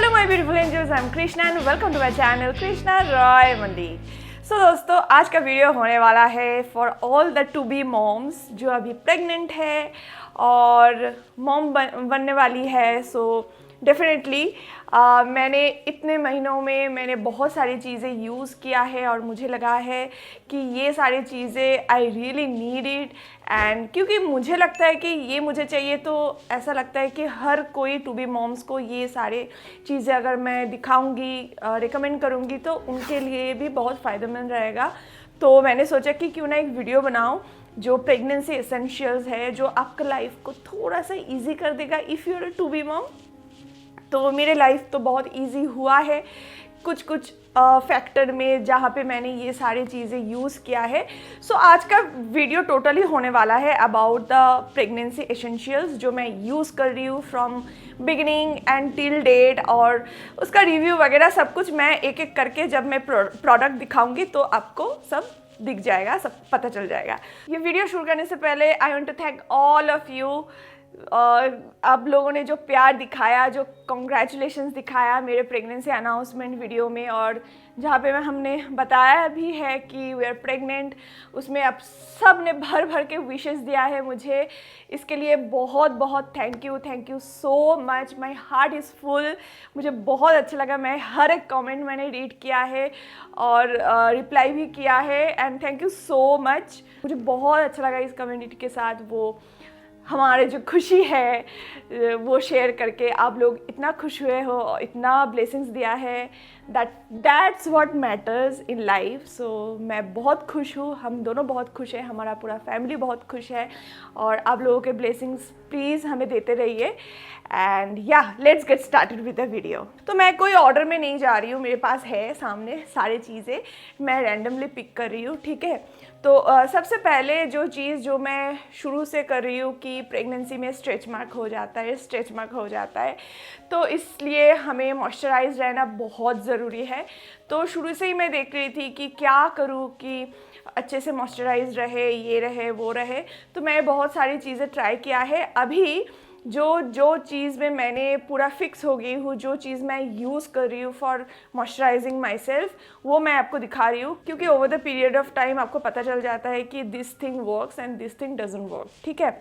Hello my beautiful angels, I am Krishna and welcome to my channel Krishna Roy Mandi. So दोस्तों, आज का video होने वाला है for all the to be moms जो अभी प्रेग्नेंट है और मॉम बनने वाली है। सो डेफिनेटली मैंने इतने महीनों में मैंने बहुत सारी चीज़ें यूज़ किया है और मुझे लगा है कि ये सारी चीज़ें I really need it. And क्योंकि मुझे लगता है कि ये मुझे चाहिए, तो ऐसा लगता है कि हर कोई टू बी मॉम्स को ये सारे चीज़ें अगर मैं दिखाऊंगी, रिकमेंड करूंगी तो उनके लिए भी बहुत फ़ायदेमंद रहेगा। तो मैंने सोचा कि क्यों ना एक वीडियो बनाऊं जो प्रेगनेंसी एसेंशियल्स है, जो आपका लाइफ को थोड़ा सा ईजी कर देगा if you are to be mom. तो मेरे लाइफ तो बहुत इजी हुआ है कुछ फैक्टर में जहाँ पे मैंने ये सारी चीज़ें यूज़ किया है। सो आज का वीडियो टोटली होने वाला है अबाउट द प्रेगनेंसी एसेंशियल्स जो मैं यूज़ कर रही हूँ from beginning and till date, और उसका रिव्यू वगैरह सब कुछ मैं एक एक करके जब मैं प्रोडक्ट दिखाऊंगी तो आपको सब दिख जाएगा, सब पता चल जाएगा। ये वीडियो शुरू करने से पहले I want to thank all of you. आप लोगों ने जो प्यार दिखाया, जो कॉन्ग्रेचुलेशंस दिखाया मेरे प्रेगनेंसी अनाउंसमेंट वीडियो में, और जहाँ पे हमने बताया भी है कि वी आर प्रेग्नेंट, उसमें आप सब ने भर भर के विशेस दिया है मुझे। इसके लिए बहुत बहुत thank you so much. My heart is full. मुझे बहुत अच्छा लगा, मैं हर एक कमेंट मैंने रीड किया है और रिप्लाई भी किया है, and thank you so much. मुझे बहुत अच्छा लगा इस कम्युनिटी के साथ वो हमारे जो खुशी है वो शेयर करके। आप लोग इतना खुश हुए हो, इतना ब्लेसिंग्स दिया है, that's what matters in life. So मैं बहुत खुश हूँ, हम दोनों बहुत खुश हैं, हमारा पूरा फैमिली बहुत खुश है, और आप लोगों के ब्लेसिंग्स प्लीज़ हमें देते रहिए। एंड या let's get started with the video. तो मैं कोई ऑर्डर में नहीं जा रही हूँ, मेरे पास है सामने सारी चीज़ें, मैं रैंडमली पिक कर रही हूँ, ठीक है। तो सबसे पहले जो चीज़ जो मैं शुरू से कर रही हूँ कि प्रेगनेंसी में स्ट्रेच मार्क हो जाता है, तो इसलिए हमें मॉइस्चराइज रहना बहुत ज़रूरी है। तो शुरू से ही मैं देख रही थी कि क्या करूँ कि अच्छे से मॉइस्चराइज रहे, ये रहे वो रहे। तो मैं बहुत सारी चीज़ें ट्राई किया है। अभी जो चीज़ में मैंने पूरा फिक्स हो गई हूँ, जो चीज़ मैं यूज़ कर रही हूँ फॉर मॉइस्चराइजिंग माई सेल्फ, वो मैं आपको दिखा रही हूँ, क्योंकि over the period of time आपको पता चल जाता है कि this thing works and this thing doesn't work, ठीक है।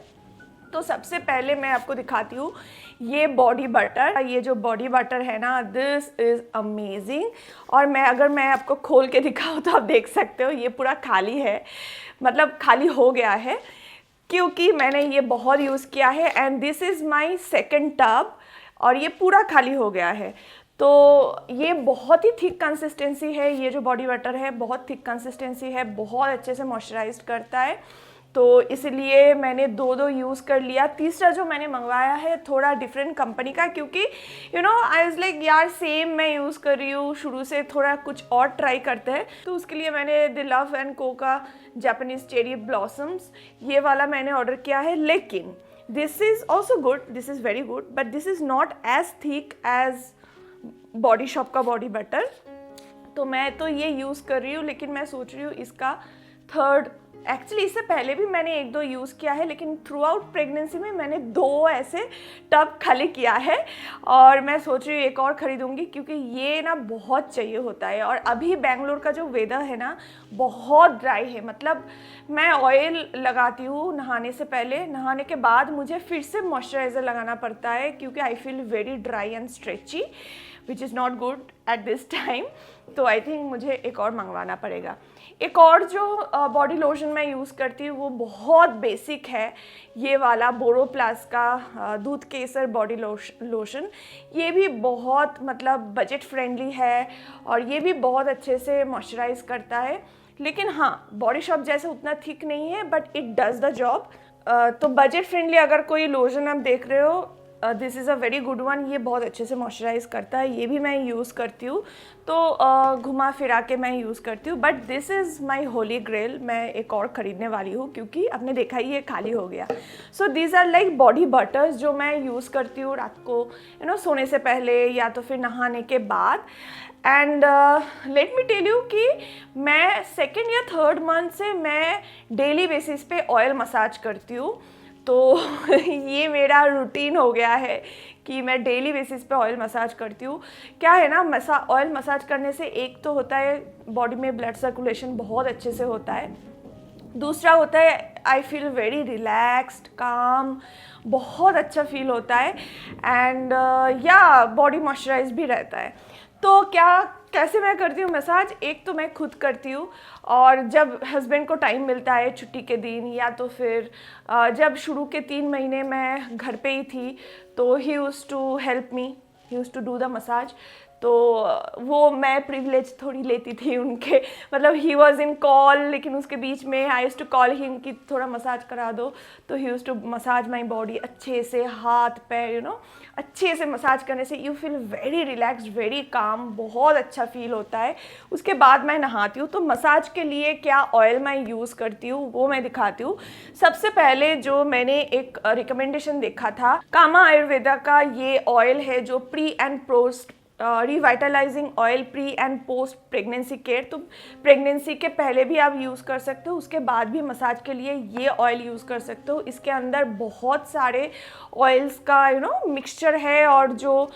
तो सबसे पहले मैं आपको दिखाती हूँ ये बॉडी बटर। ये जो बॉडी बटर है ना, दिस इज़ अमेजिंग। और अगर मैं आपको खोल के दिखाऊँ तो आप देख सकते हो ये पूरा खाली है, मतलब खाली हो गया है, क्योंकि मैंने ये बहुत यूज़ किया है। And this is my second tub, और ये पूरा खाली हो गया है। तो ये बहुत ही थिक कंसिस्टेंसी है, ये जो बॉडी बटर है बहुत थिक कंसिस्टेंसी है, बहुत अच्छे से मॉइस्चराइज करता है। तो इसलिए मैंने दो यूज़ कर लिया। तीसरा जो मैंने मंगवाया है थोड़ा डिफरेंट कंपनी का, क्योंकि आई वाज लाइक यार सेम मैं यूज़ कर रही हूँ शुरू से, थोड़ा कुछ और ट्राई करते हैं। तो उसके लिए मैंने द लव एंड को का जापानीज चेरी ब्लॉसम्स ये वाला मैंने ऑर्डर किया है। लेकिन this is also good, this is very good, but this is not as thick as body shop का बॉडी बटर। तो मैं तो ये यूज़ कर रही हूँ, लेकिन मैं सोच रही हूँ इसका थर्ड, एक्चुअली इससे पहले भी मैंने एक दो यूज़ किया है, लेकिन थ्रू आउट प्रेगनेंसी में मैंने 2 ऐसे टब खाली किया है, और मैं सोच रही हूँ एक और ख़रीदूँगी, क्योंकि ये ना बहुत चाहिए होता है। और अभी बेंगलोर का जो वेदर है ना बहुत ड्राई है, मतलब मैं ऑयल लगाती हूँ नहाने से पहले, नहाने के बाद मुझे फिर से मॉइस्चराइज़र लगाना पड़ता है, क्योंकि I feel very dry and stretchy, which is not good at this time. तो आई थिंक मुझे एक और मंगवाना पड़ेगा। एक और जो बॉडी लोशन मैं यूज़ करती हूँ वो बहुत बेसिक है, ये वाला बोरोप्लस का दूध केसर बॉडी लोशन। ये भी बहुत मतलब बजट फ्रेंडली है, और ये भी बहुत अच्छे से मॉइस्चराइज करता है। लेकिन हाँ, बॉडी शॉप जैसे उतना थिक नहीं है, but it does the job. तो बजट फ्रेंडली अगर कोई लोशन आप देख रहे हो, this is a very good one. ये बहुत अच्छे से मॉइस्चराइज करता है, ये भी मैं यूज़ करती हूँ। तो घुमा फिरा के मैं यूज़ करती हूँ, but this is my holy grail. मैं एक और ख़रीदने वाली हूँ, क्योंकि आपने देखा ही ये खाली हो गया। So these are like body butters जो मैं यूज़ करती हूँ रात को सोने से पहले या तो फिर नहाने के बाद। And let me tell you कि मैं सेकेंड या थर्ड मंथ से मैं डेली बेसिस पे ऑयल मसाज करती हूँ। तो ये मेरा रूटीन हो गया है कि मैं डेली बेसिस पे ऑयल मसाज करती हूँ। क्या है ना, ऑयल मसाज करने से एक तो होता है बॉडी में ब्लड सर्कुलेशन बहुत अच्छे से होता है, दूसरा होता है आई फील वेरी रिलैक्स्ड काम, बहुत अच्छा फील होता है एंड या बॉडी मॉइस्चराइज भी रहता है। तो कैसे मैं करती हूँ मसाज, एक तो मैं खुद करती हूँ और जब हस्बैंड को टाइम मिलता है छुट्टी के दिन, या तो फिर जब शुरू के 3 महीने मैं घर पे ही थी तो he used to help me, he used to do the massage. तो वो मैं प्रिविलेज थोड़ी लेती थी उनके, मतलब ही वॉज इन कॉल, लेकिन उसके बीच में I used to call him कि थोड़ा मसाज करा दो, तो he used to massage my body अच्छे से, हाथ पैर अच्छे से मसाज करने से you feel very relaxed, very calm, बहुत अच्छा फील होता है। उसके बाद मैं नहाती हूँ। तो मसाज के लिए क्या ऑयल मैं यूज़ करती हूँ वो मैं दिखाती हूँ। सबसे पहले जो मैंने एक रिकमेंडेशन देखा था, कामा आयुर्वेदा का ये ऑयल है जो pre and post revitalising oil, pre and post pregnancy care. तो प्रेगनेंसी के पहले भी आप यूज़ कर सकते हो, उसके बाद भी मसाज के लिए ये ऑयल यूज़ कर सकते हो। इसके अंदर बहुत सारे ऑयल्स का मिक्सचर है और जो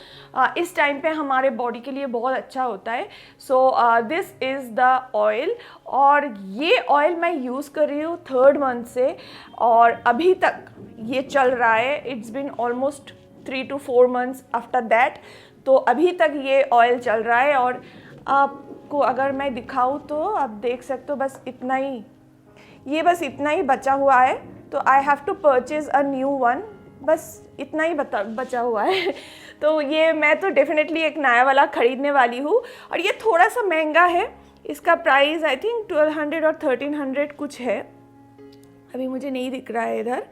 इस टाइम पे हमारे बॉडी के लिए बहुत अच्छा होता है। सो दिस इज़ द ऑयल, और ये ऑयल मैं यूज़ कर रही हूँ 3rd मंथ से और अभी तक ये चल रहा है। It's been almost 3 to 4 months after that, तो अभी तक ये ऑयल चल रहा है। और आपको अगर मैं दिखाऊं तो आप देख सकते हो, बस इतना ही, ये बस इतना ही बचा हुआ है, तो I have to purchase a new one, बस इतना ही बचा हुआ है। तो ये मैं तो डेफिनेटली एक नया वाला ख़रीदने वाली हूँ, और ये थोड़ा सा महंगा है, इसका प्राइस आई थिंक 1200 और 1300 कुछ है, अभी मुझे नहीं दिख रहा है इधर।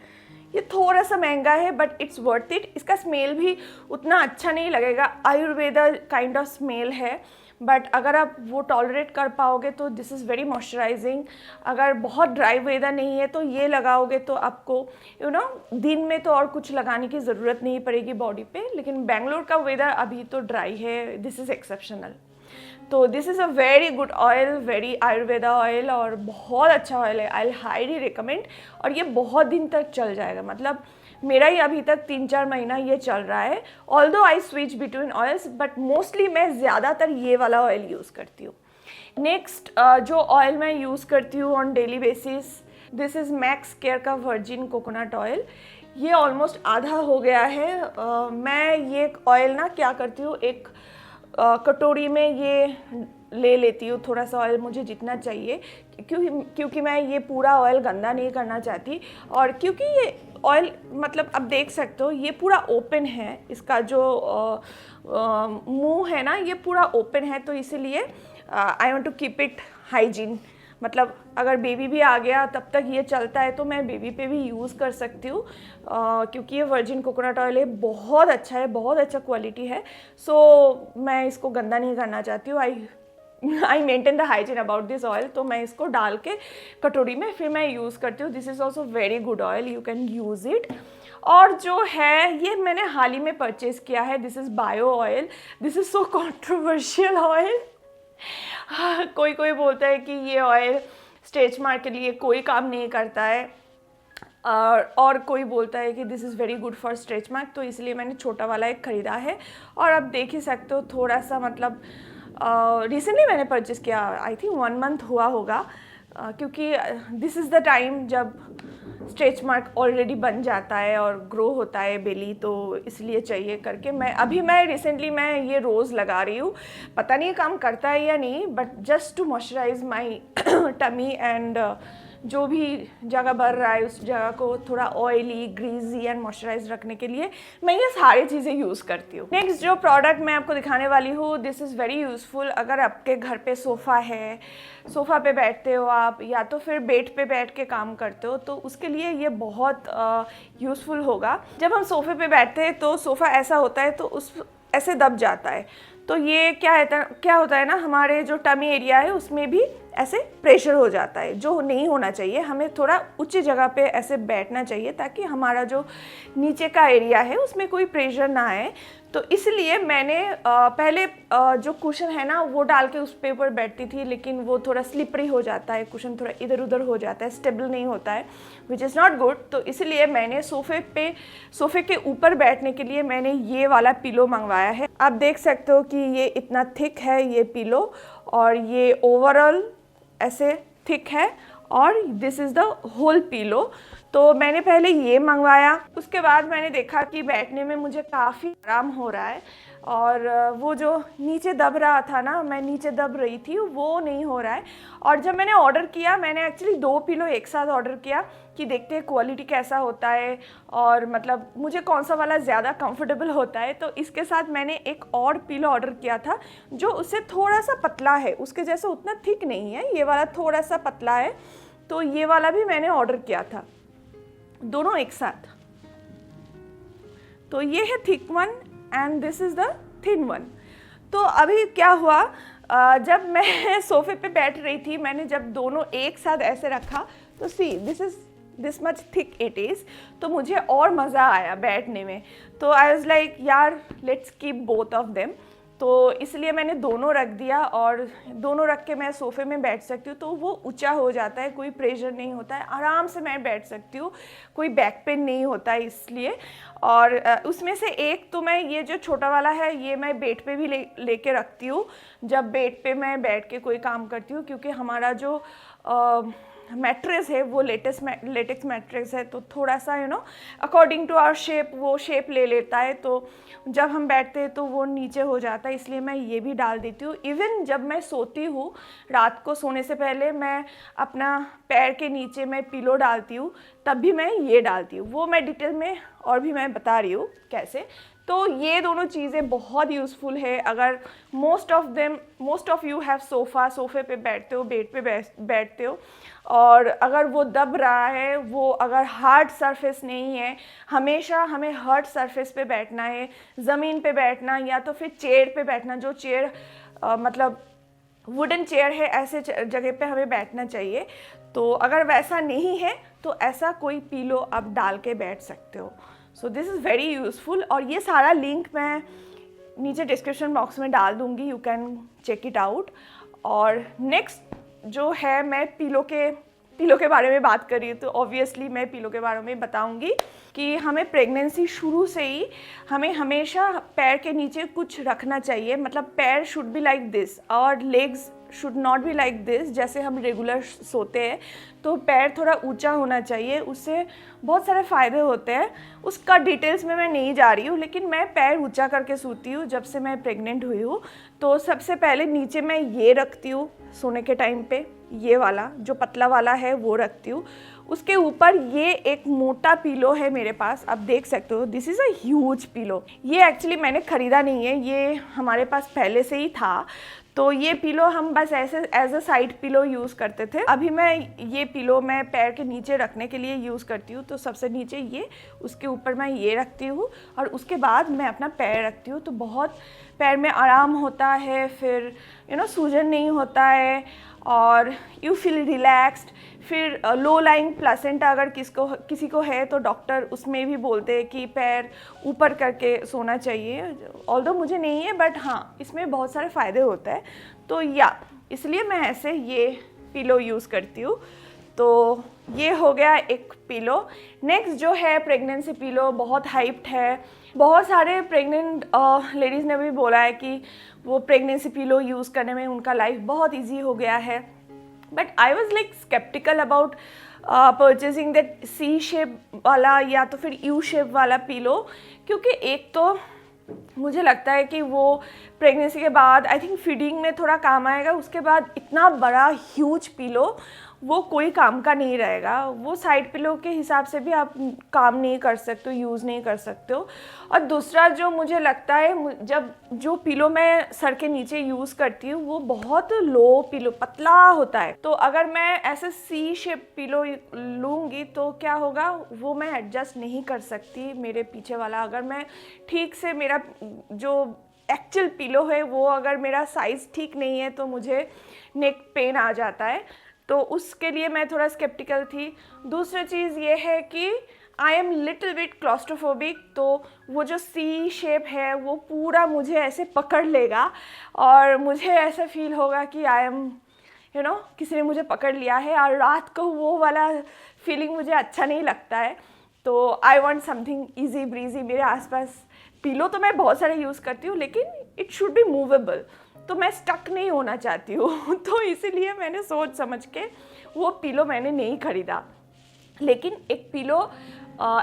ये थोड़ा सा महंगा है बट इट्स वर्थ इट। इसका स्मेल भी उतना अच्छा नहीं लगेगा, आयुर्वेदा काइंड ऑफ स्मेल है, बट अगर आप वो टॉलरेट कर पाओगे तो दिस इज़ वेरी मॉइस्चराइजिंग। अगर बहुत ड्राई वेदर नहीं है तो ये लगाओगे तो आपको दिन में तो और कुछ लगाने की ज़रूरत नहीं पड़ेगी बॉडी पे, लेकिन बेंगलोर का वेदर अभी तो ड्राई है, दिस इज़ एक्सेप्शनल। तो this is a very good oil, very Ayurveda oil, और बहुत अच्छा ऑयल है, आई हाईली रिकमेंड। और ये बहुत दिन तक चल जाएगा, मतलब मेरा ही अभी तक 3-4 महीना ये चल रहा है। Although I switch between oils, but mostly मैं ज़्यादातर ये वाला ऑयल यूज़ करती हूँ। नेक्स्ट जो ऑयल मैं यूज़ करती हूँ on daily basis, this is max care का वर्जिन कोकोनट ऑयल। ये ऑलमोस्ट आधा हो गया है। मैं ये ऑयल ना क्या करती हूँ, एक कटोरी में ये ले लेती हूँ, थोड़ा सा ऑयल मुझे जितना चाहिए, क्योंकि मैं ये पूरा ऑयल गंदा नहीं करना चाहती। और क्योंकि ये ऑयल मतलब आप देख सकते हो ये पूरा ओपन है, इसका जो मुंह है ना ये पूरा ओपन है, तो इसीलिए I want to keep it hygiene. मतलब अगर बेबी भी आ गया तब तक ये चलता है, तो मैं बेबी पे भी यूज़ कर सकती हूँ, क्योंकि ये वर्जिन कोकोनट ऑयल है, बहुत अच्छा है, बहुत अच्छा क्वालिटी है। सो मैं इसको गंदा नहीं करना चाहती हूँ, I maintain the hygiene about this oil. तो मैं इसको डाल के कटोरी में फिर मैं यूज़ करती हूँ। This is also very good oil, you can use it. और जो है ये मैंने हाल ही में परचेज़ किया है, this is bio oil. This is so controversial oil. कोई बोलता है कि ये ऑयल स्ट्रेच मार्क के लिए कोई काम नहीं करता है, और कोई बोलता है कि this is very good for stretch mark, तो इसलिए मैंने छोटा वाला एक ख़रीदा है। और आप देख ही सकते हो थोड़ा सा, मतलब रिसेंटली मैंने परचेज़ किया, आई थिंक 1 month हुआ होगा, क्योंकि दिस इज़ द टाइम जब स्ट्रेच मार्क ऑलरेडी बन जाता है और ग्रो होता है बेली, तो इसलिए चाहिए करके मैं रिसेंटली ये रोज़ लगा रही हूँ। पता नहीं काम करता है या नहीं, but just to moisturise my tummy and जो भी जगह भर रहा है उस जगह को थोड़ा ऑयली, ग्रीजी एंड मॉइस्चराइज रखने के लिए मैं ये सारी चीज़ें यूज़ करती हूँ। नेक्स्ट जो प्रोडक्ट मैं आपको दिखाने वाली हूँ, दिस इज़ वेरी यूज़फुल। अगर आपके घर पे सोफ़ा है, सोफ़ा पे बैठते हो आप, या तो फिर बेड पे बैठ के काम करते हो, तो उसके लिए ये बहुत यूज़फुल होगा। जब हम सोफ़े पे बैठते हैं तो सोफ़ा ऐसा होता है तो उस ऐसे दब जाता है, तो ये क्या होता है ना, हमारे जो टमी एरिया है उसमें भी ऐसे प्रेशर हो जाता है, जो नहीं होना चाहिए। हमें थोड़ा ऊंची जगह पे ऐसे बैठना चाहिए ताकि हमारा जो नीचे का एरिया है उसमें कोई प्रेशर ना आए। तो इसलिए मैंने पहले जो कुशन है ना वो डाल के उस पे ऊपर बैठती थी, लेकिन वो थोड़ा स्लिपरी हो जाता है, कुशन थोड़ा इधर उधर हो जाता है, स्टेबल नहीं होता है, विच इज़ नॉट गुड। तो इसलिए मैंने सोफ़े के ऊपर बैठने के लिए मैंने ये वाला पिलो मंगवाया है। आप देख सकते हो कि ये इतना थिक है ये पिलो, और ये ओवरऑल ऐसे थिक है, और this is the whole pillow. तो मैंने पहले ये मंगवाया, उसके बाद मैंने देखा कि बैठने में मुझे काफ़ी आराम हो रहा है, और वो जो नीचे दब रहा था ना, मैं नीचे दब रही थी, वो नहीं हो रहा है। और जब मैंने ऑर्डर किया, मैंने एक्चुअली 2 पिलो एक साथ ऑर्डर किया कि देखते हैं क्वालिटी कैसा होता है, और मतलब मुझे कौन सा वाला ज़्यादा कंफर्टेबल होता है। तो इसके साथ मैंने एक और पिलो ऑर्डर किया था जो उससे थोड़ा सा पतला है, उसके जैसे उतना थिक नहीं है, ये वाला थोड़ा सा पतला है। तो ये वाला भी मैंने ऑर्डर किया था, दोनों एक साथ। तो ये है thick one and this is the thin one. तो अभी क्या हुआ, जब मैं सोफे पे बैठ रही थी, मैंने जब दोनों एक साथ ऐसे रखा तो see this much thick it is. तो मुझे और मज़ा आया बैठने में। तो आई वाज लाइक यार let's keep both of them. तो इसलिए मैंने दोनों रख दिया, और दोनों रख के मैं सोफ़े में बैठ सकती हूँ। तो वो ऊंचा हो जाता है, कोई प्रेशर नहीं होता है, आराम से मैं बैठ सकती हूँ, कोई बैक पेन नहीं होता है इसलिए। और उसमें से एक तो मैं ये जो छोटा वाला है ये मैं बेड पे भी लेके रखती हूँ, जब बेड पे मैं बैठ के कोई काम करती हूँ, क्योंकि हमारा जो मैट्रेस है वो लेटेक्स मैट्रेस है, तो थोड़ा सा अकॉर्डिंग टू आवर शेप वो शेप ले लेता है। तो जब हम बैठते हैं तो वो नीचे हो जाता है, इसलिए मैं ये भी डाल देती हूँ। इवन जब मैं सोती हूँ रात को सोने से पहले मैं अपना पैर के नीचे मैं पिलो डालती हूँ, तब भी मैं ये डालती हूँ। वो मैं डिटेल में और भी मैं बता रही हूँ कैसे। तो ये दोनों चीज़ें बहुत यूज़फुल है। अगर मोस्ट ऑफ यू हैव सोफ़े पे बैठते हो, बेड पे बैठते हो, और अगर वो दब रहा है, वो अगर हार्ड सरफेस नहीं है, हमेशा हमें हार्ड सरफेस पे बैठना है, ज़मीन पे बैठना या तो फिर चेयर पे बैठना, जो चेयर मतलब वुडन चेयर है, ऐसे जगह पे हमें बैठना चाहिए। तो अगर वैसा नहीं है तो ऐसा कोई पिलो आप डाल के बैठ सकते हो। सो दिस इज़ वेरी यूज़फुल, और ये सारा लिंक मैं नीचे डिस्क्रिप्शन बॉक्स में डाल दूँगी, you can check it out. और नेक्स्ट जो है, मैं पिलो के बारे में बात कर रही हूँ, तो ऑब्वियसली मैं पिलो के बारे में बताऊँगी कि हमें प्रेगनेंसी शुरू से ही हमें हमेशा पैर के नीचे कुछ रखना चाहिए। मतलब पैर शुड बी लाइक दिस और legs should not be like this, जैसे हम रेगुलर सोते हैं। तो पैर थोड़ा ऊंचा होना चाहिए, उससे बहुत सारे फ़ायदे होते हैं। उसका डिटेल्स में मैं नहीं जा रही हूँ, लेकिन मैं पैर ऊंचा करके सोती हूँ जब से मैं प्रेग्नेंट हुई हूँ। तो सबसे पहले नीचे मैं ये रखती हूँ सोने के टाइम पे, ये वाला जो पतला वाला है वो रखती हूँ। उसके ऊपर ये एक मोटा पिलो है मेरे पास, आप देख सकते हो, this is a huge pillow. ये एक्चुअली मैंने ख़रीदा नहीं है, ये हमारे पास पहले से ही था। तो ये पिलो हम बस ऐसे as a side pillow use करते थे। अभी ये पिलो मैं पैर के नीचे रखने के लिए यूज़ करती हूँ। तो सबसे नीचे ये, उसके ऊपर मैं ये रखती हूँ, और उसके बाद मैं अपना पैर रखती हूँ। तो बहुत पैर में आराम होता है, फिर सूजन नहीं होता है, और यू फील रिलैक्स्ड। फिर लो लाइंग प्लासेंटा अगर किसी को है तो डॉक्टर उसमें भी बोलते हैं कि पैर ऊपर करके सोना चाहिए। ऑल्दो मुझे नहीं है, बट हाँ इसमें बहुत सारे फ़ायदे होते हैं। तो इसलिए मैं ऐसे ये पिलो यूज़ करती हूँ। तो ये हो गया एक पिलो। नेक्स्ट जो है प्रेगनेंसी पिलो, बहुत हाइप्ड है। बहुत सारे प्रेग्नेंट लेडीज़ ने भी बोला है कि वो प्रेगनेंसी पिलो यूज़ करने में उनका लाइफ बहुत इजी हो गया है। But I was like sceptical about purchasing that C shape वाला या तो फिर यू शेप वाला पिलो, क्योंकि एक तो मुझे लगता है कि वो प्रेगनेंसी के बाद आई थिंक फीडिंग में थोड़ा काम आएगा, उसके बाद इतना बड़ा ह्यूज पिलो वो कोई काम का नहीं रहेगा। वो साइड पिलो के हिसाब से भी आप काम नहीं कर सकते हो, यूज़ नहीं कर सकते हो। और दूसरा जो मुझे लगता है, जब जो पिलो मैं सर के नीचे यूज़ करती हूँ वो बहुत लो पिलो, पतला होता है। तो अगर मैं ऐसे सी शेप पिलो लूँगी तो क्या होगा, वो मैं एडजस्ट नहीं कर सकती। मेरे पीछे वाला अगर मैं ठीक से, मेरा जो एक्चुअल पिलो है वो अगर मेरा साइज़ ठीक नहीं है तो मुझे नेक पेन आ जाता है, तो उसके लिए मैं थोड़ा स्केप्टिकल थी। दूसरी चीज़ ये है कि I am little bit claustrophobic, तो वो जो सी शेप है वो पूरा मुझे ऐसे पकड़ लेगा और मुझे ऐसा फील होगा कि आई एम किसी ने मुझे पकड़ लिया है, और रात को वो वाला फीलिंग मुझे अच्छा नहीं लगता है। तो I want something easy breezy मेरे आसपास। पिलो तो मैं बहुत सारे यूज़ करती हूँ, लेकिन इट शुड बी मूवेबल, तो मैं स्टक नहीं होना चाहती हूँ। तो इसीलिए मैंने सोच समझ के वो पिलो मैंने नहीं ख़रीदा। लेकिन एक पिलो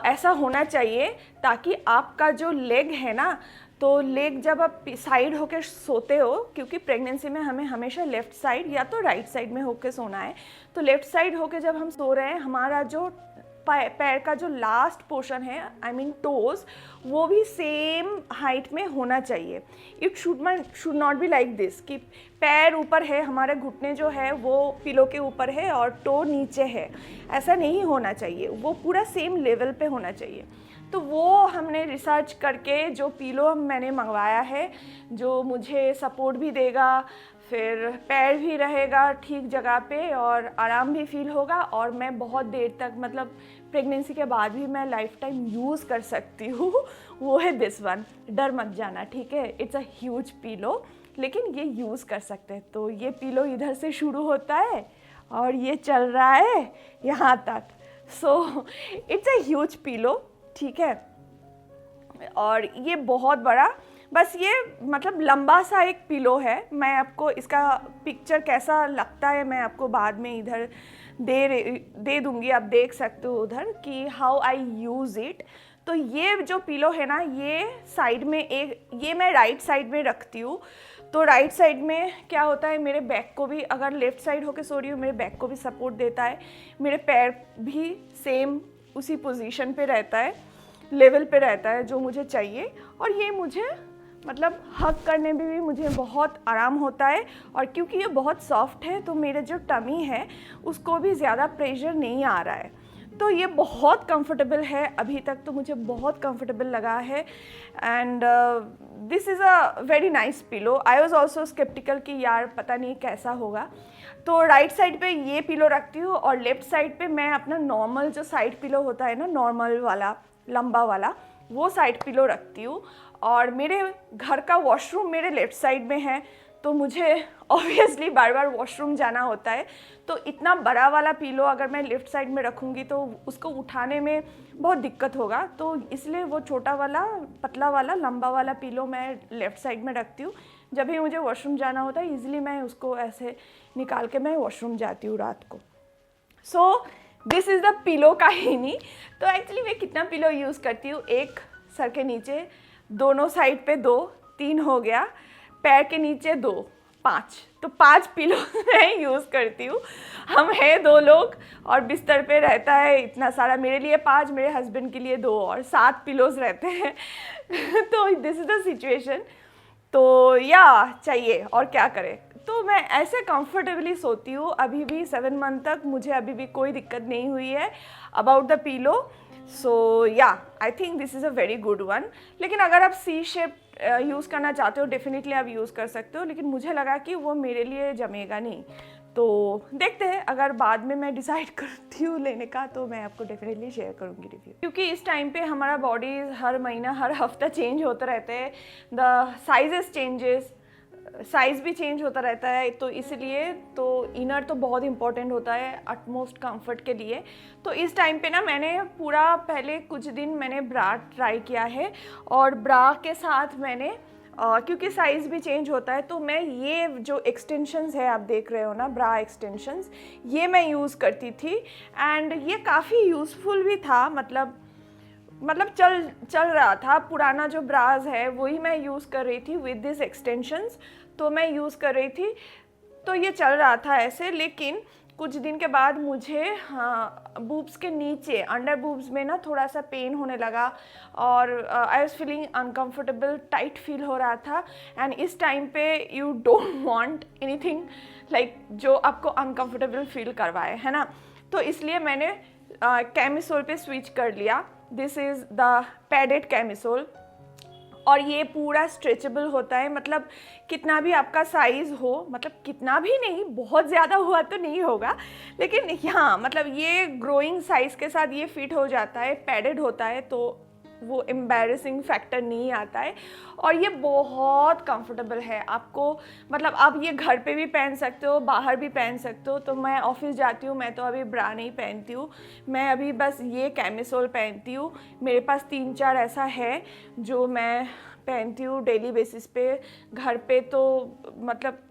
ऐसा होना चाहिए ताकि आपका जो लेग है ना, तो लेग जब आप साइड होकर सोते हो, क्योंकि प्रेगनेंसी में हमें हमेशा लेफ़्ट साइड या तो राइट साइड में होकर सोना है, तो लेफ़्ट साइड होकर जब हम सो रहे हैं, हमारा जो पैर का जो लास्ट पोर्शन है, आई मीन टोज, वो भी सेम हाइट में होना चाहिए। It should not be like this कि पैर ऊपर है, हमारे घुटने जो है वो पिलो के ऊपर है और टो नीचे है। ऐसा नहीं होना चाहिए, वो पूरा सेम लेवल पे होना चाहिए। तो वो हमने रिसर्च करके जो पिलो मैंने मंगवाया है, जो मुझे सपोर्ट भी देगा, फिर पैर भी रहेगा ठीक जगह पे और आराम भी फील होगा, और मैं बहुत देर तक, मतलब प्रेगनेंसी के बाद भी मैं लाइफ टाइम यूज़ कर सकती हूँ, वो है दिस वन। डर मत जाना, ठीक है? इट्स अ ह्यूज पिलो, लेकिन ये यूज़ कर सकते हैं। तो ये पिलो इधर से शुरू होता है और ये चल रहा है यहाँ तक। So it's a huge pillow, ठीक है? और ये बहुत बड़ा, बस ये मतलब लंबा सा एक पिलो है। मैं आपको इसका पिक्चर कैसा लगता है मैं आपको बाद में इधर दे दूँगी, आप देख सकते हो उधर कि हाउ आई यूज़ इट। तो ये जो पिलो है ना, ये साइड में ये मैं राइट साइड में रखती हूँ। तो राइट साइड में क्या होता है, मेरे बैक को भी, अगर लेफ़्ट साइड होके सो रही हूँ, मेरे बैक को भी सपोर्ट देता है, मेरे पैर भी सेम उसी पोजीशन पे रहता है, लेवल पे रहता है जो मुझे चाहिए। और ये मुझे मतलब हग करने में भी मुझे बहुत आराम होता है, और क्योंकि ये बहुत सॉफ्ट है तो मेरे जो टमी है उसको भी ज़्यादा प्रेशर नहीं आ रहा है। तो ये बहुत कंफर्टेबल है, अभी तक तो मुझे बहुत कंफर्टेबल लगा है। And this is a very nice pillow. I was also sceptical कि यार पता नहीं कैसा होगा। तो राइट साइड पे ये पिलो रखती हूँ, और लेफ़्ट साइड पे मैं अपना नॉर्मल जो साइड पिलो होता है ना, नॉर्मल वाला लंबा वाला, वो साइड पिलो रखती हूँ। और मेरे घर का वॉशरूम मेरे लेफ़्ट साइड में है, तो मुझे ऑब्वियसली बार बार वॉशरूम जाना होता है। तो इतना बड़ा वाला पिलो अगर मैं लेफ़्ट साइड में रखूँगी तो उसको उठाने में बहुत दिक्कत होगा, तो इसलिए वो छोटा वाला, पतला वाला, लंबा वाला पिलो मैं लेफ़्ट साइड में रखती हूँ। जब भी मुझे वॉशरूम जाना होता है, ईज़िली मैं उसको ऐसे निकाल के मैं वॉशरूम जाती हूँ रात को। सो दिस इज़ द पिलो कहानी। तो एक्चुअली मैं कितना पिलो यूज़ करती हूँ, एक सर के नीचे, दोनों साइड पे 2, 3 हो गया, पैर के नीचे 2, 5, तो 5 पिलो मैं यूज़ करती हूँ। हम हैं 2 लोग और बिस्तर पे रहता है इतना सारा, मेरे लिए 5, मेरे हस्बैंड के लिए 2, और 7 पिलोज रहते हैं। तो दिस इज़ द सिचुएशन। तो या चाहिए और क्या करें। तो मैं ऐसे कंफर्टेबली सोती हूँ अभी भी 7 मंथ तक, मुझे अभी भी कोई दिक्कत नहीं हुई है about the pillow. So yeah I think this is a very good one. लेकिन अगर आप सी शेप यूज़ करना चाहते हो, डेफिनेटली आप यूज़ कर सकते हो, लेकिन मुझे लगा कि वो मेरे लिए जमेगा नहीं। तो देखते हैं, अगर बाद में मैं डिसाइड करती हूँ लेने का तो मैं आपको डेफिनेटली शेयर करूँगी रिव्यू। क्योंकि इस टाइम पे हमारा बॉडी हर महीना, हर हफ्ता चेंज होता रहता है, द साइजेस चेंजेस, साइज़ भी चेंज होता रहता है, तो इसलिए तो इनर तो बहुत इंपॉर्टेंट होता है अटमोस्ट कंफर्ट के लिए। तो इस टाइम पे ना मैंने पूरा पहले कुछ दिन मैंने ब्रा ट्राई किया है, और ब्रा के साथ मैंने क्योंकि साइज़ भी चेंज होता है, तो मैं ये जो एक्सटेंशंस है आप देख रहे हो ना, ब्रा एक्सटेंशंस, ये मैं यूज़ करती थी। एंड ये काफ़ी यूज़फुल भी था, मतलब चल रहा था। पुराना जो ब्राज है वही मैं यूज़ कर रही थी विद दिस एक्सटेंशंस, तो मैं यूज़ कर रही थी, तो ये चल रहा था ऐसे। लेकिन कुछ दिन के बाद मुझे बूब्स के नीचे, अंडर बूब्स में ना थोड़ा सा पेन होने लगा, और आई was feeling uncomfortable, tight feel हो रहा था। एंड इस टाइम पे you don't want anything like जो आपको अनकंफर्टेबल फील करवाए, है ना। तो इसलिए मैंने कैमिसोल पे स्विच कर लिया। This is the padded camisole, और ये पूरा स्ट्रेचेबल होता है, मतलब कितना भी आपका साइज़ हो, मतलब कितना भी नहीं, बहुत ज़्यादा हुआ तो नहीं होगा, लेकिन हाँ मतलब ये ग्रोइंग साइज़ के साथ ये फिट हो जाता है, पैडेड होता है, तो वो एम्बैरेसिंग फैक्टर नहीं आता है। और ये बहुत कंफर्टेबल है, आपको मतलब आप ये घर पे भी पहन सकते हो, बाहर भी पहन सकते हो। तो मैं ऑफिस जाती हूँ, मैं तो अभी ब्रा नहीं पहनती हूँ, मैं अभी बस ये कैमिसोल पहनती हूँ। मेरे पास 3-4 ऐसा है जो मैं पहनती हूँ डेली बेसिस पे। घर पे तो मतलब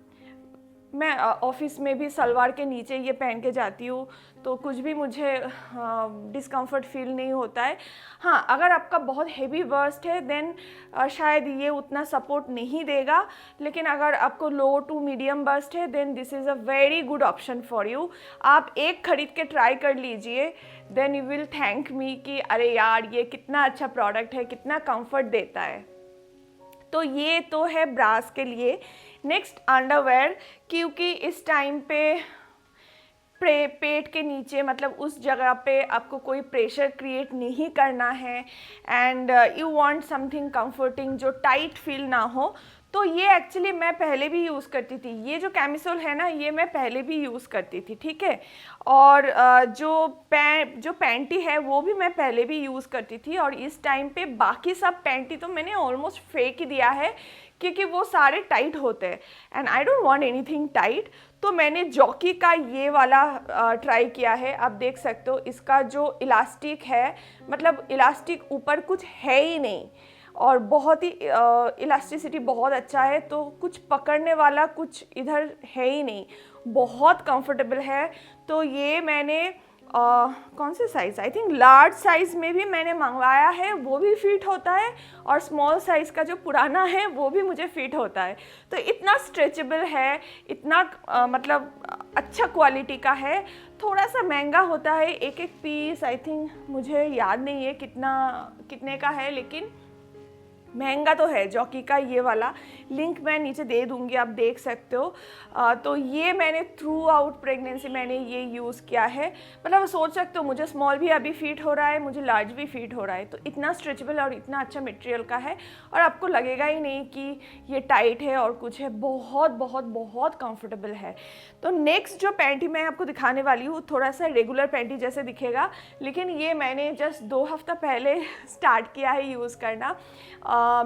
मैं ऑफिस में भी सलवार के नीचे ये पहन के जाती हूँ, तो कुछ भी मुझे डिस्कम्फर्ट फील नहीं होता है। हाँ, अगर आपका बहुत हेवी वर्स्ट है देन शायद ये उतना सपोर्ट नहीं देगा, लेकिन अगर आपको लो टू मीडियम बर्स्ट है then this is a very good option for you. आप एक खरीद के ट्राई कर लीजिए, then you will thank me कि अरे यार ये कितना अच्छा प्रोडक्ट है, कितना कंफर्ट देता है। तो ये तो है ब्रास के लिए। नेक्स्ट अंडरवेयर, क्योंकि इस टाइम पे पेट के नीचे मतलब उस जगह पे आपको कोई प्रेशर क्रिएट नहीं करना है and you want something comforting जो टाइट फील ना हो, तो ये एक्चुअली मैं पहले भी यूज़ करती थी। ये जो कैमिसोल है ना, ये मैं पहले भी यूज़ करती थी, ठीक है। और जो पैंटी है वो भी मैं पहले भी यूज़ करती थी, और इस टाइम पे बाकी सब पैंटी तो मैंने ऑलमोस्ट फेंक ही दिया है, क्योंकि वो सारे टाइट होते हैं and I don't want anything tight. तो मैंने जॉकी का ये वाला ट्राई किया है। आप देख सकते हो इसका जो इलास्टिक है, मतलब इलास्टिक ऊपर कुछ है ही नहीं, और बहुत ही इलास्टिसिटी बहुत अच्छा है, तो कुछ पकड़ने वाला कुछ इधर है ही नहीं, बहुत कंफर्टेबल है। तो ये मैंने कौन से size, I think large size में भी मैंने मंगवाया है, वो भी फिट होता है, और स्मॉल साइज़ का जो पुराना है वो भी मुझे फिट होता है। तो इतना स्ट्रेचेबल है, इतना मतलब अच्छा क्वालिटी का है। थोड़ा सा महंगा होता है, एक एक पीस आई थिंक मुझे याद नहीं है कितने का है, लेकिन महंगा तो है। जॉकी का ये वाला लिंक मैं नीचे दे दूंगी, आप देख सकते हो। तो ये मैंने थ्रू आउट प्रेगनेंसी मैंने ये यूज़ किया है। मतलब सोच सकते हो मुझे स्मॉल भी अभी फिट हो रहा है, मुझे लार्ज भी फिट हो रहा है। तो इतना स्ट्रेचेबल और इतना अच्छा मटेरियल का है, और आपको लगेगा ही नहीं कि ये टाइट है और कुछ है, बहुत बहुत बहुत कंफर्टेबल है। तो नेक्स्ट जो पैंटी मैं आपको दिखाने वाली हूँ, थोड़ा सा रेगुलर पैंटी जैसे दिखेगा, लेकिन ये मैंने जस्ट 2 हफ्ता पहले स्टार्ट किया है यूज़ करना।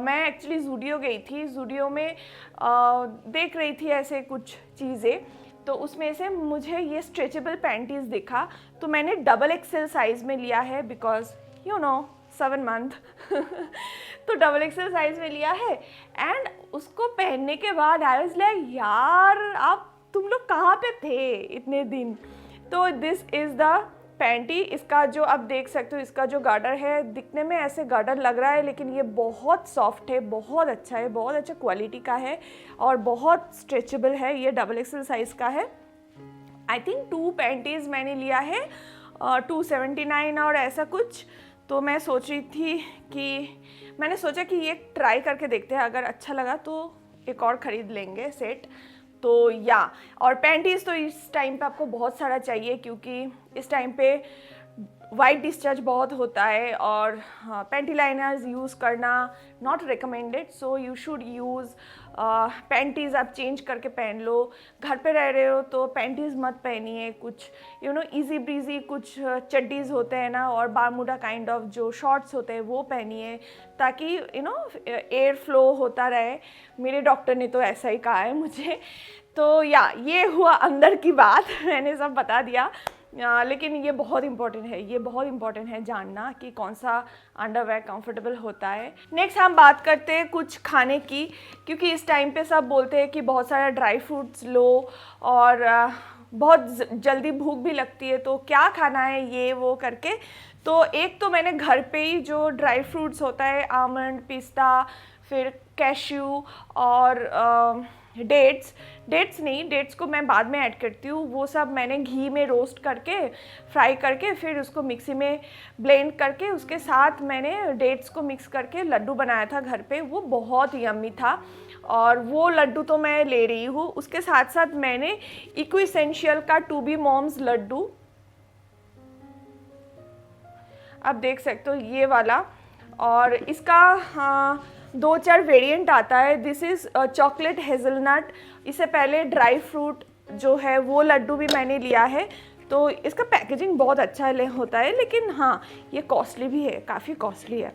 मैं एक्चुअली ज़ूडियो गई थी, ज़ूडियो में देख रही थी ऐसे कुछ चीज़ें, तो उसमें से मुझे ये स्ट्रेचेबल पैंटीज़ दिखा, तो मैंने XXL साइज़ में लिया है, बिकॉज यू नो 7 मंथ तो XXL साइज़ में लिया है। एंड उसको पहनने के बाद आई वाज लाइक यार आप तुम लोग कहाँ पे थे इतने दिन। तो दिस इज़ द पैंटी। इसका जो आप देख सकते हो, इसका जो गार्डर है, दिखने में ऐसे गार्डर लग रहा है, लेकिन ये बहुत सॉफ्ट है, बहुत अच्छा है, बहुत अच्छा क्वालिटी का है, और बहुत स्ट्रेचेबल है। ये XXL साइज़ का है। आई थिंक 2 पैंटीज़ मैंने लिया है 279 और ऐसा कुछ। तो मैं सोच रही थी कि मैंने सोचा कि ये ट्राई करके देखते हैं, अगर अच्छा लगा तो एक और ख़रीद लेंगे सेट। तो या और पैंटीज़ तो इस टाइम पे आपको बहुत सारा चाहिए, क्योंकि इस टाइम पे वाइट डिस्चार्ज बहुत होता है, और पैंटी लाइनर्स यूज़ करना not recommended. So you should use panties, आप चेंज करके पहन लो। घर पे रह रहे हो तो पैंटीज़ मत पहनिए, कुछ यू नो इजी ब्रीजी कुछ चड्डीज़ होते हैं ना, और बारमूडा काइंड ऑफ जो शॉर्ट्स होते हैं वो पहनिए, ताकि यू नो एयर फ्लो होता रहे। मेरे डॉक्टर ने तो ऐसा ही कहा है मुझे। तो या ये हुआ अंदर की बात मैंने सब बता दिया। लेकिन ये बहुत इंपॉर्टेंट है, ये बहुत इंपॉर्टेंट है जानना कि कौन सा अंडरवेयर कंफर्टेबल होता है। नेक्स्ट हम बात करते हैं कुछ खाने की, क्योंकि इस टाइम पे सब बोलते हैं कि बहुत सारा ड्राई फ्रूट्स लो, और बहुत जल्दी भूख भी लगती है, तो क्या खाना है ये वो करके। तो एक तो मैंने घर पे ही जो ड्राई फ्रूट्स होता है, आमंड, पिस्ता, फिर कैश्यू और डेट्स को मैं बाद में ऐड करती हूँ। वो सब मैंने घी में रोस्ट करके फ्राई करके फिर उसको मिक्सी में ब्लेंड करके उसके साथ मैंने डेट्स को मिक्स करके लड्डू बनाया था घर पे, वो बहुत यम्मी था, और वो लड्डू तो मैं ले रही हूँ। उसके साथ साथ मैंने इक्विसेंशियल का टू बी मॉम्स लड्डू, आप देख सकते हो ये वाला, और इसका 2-4 वेरिएंट आता है। This is chocolate hazelnut. इससे पहले ड्राई फ्रूट जो है वो लड्डू भी मैंने लिया है। तो इसका पैकेजिंग बहुत अच्छा होता है, लेकिन हाँ ये कॉस्टली भी है, काफ़ी कॉस्टली है।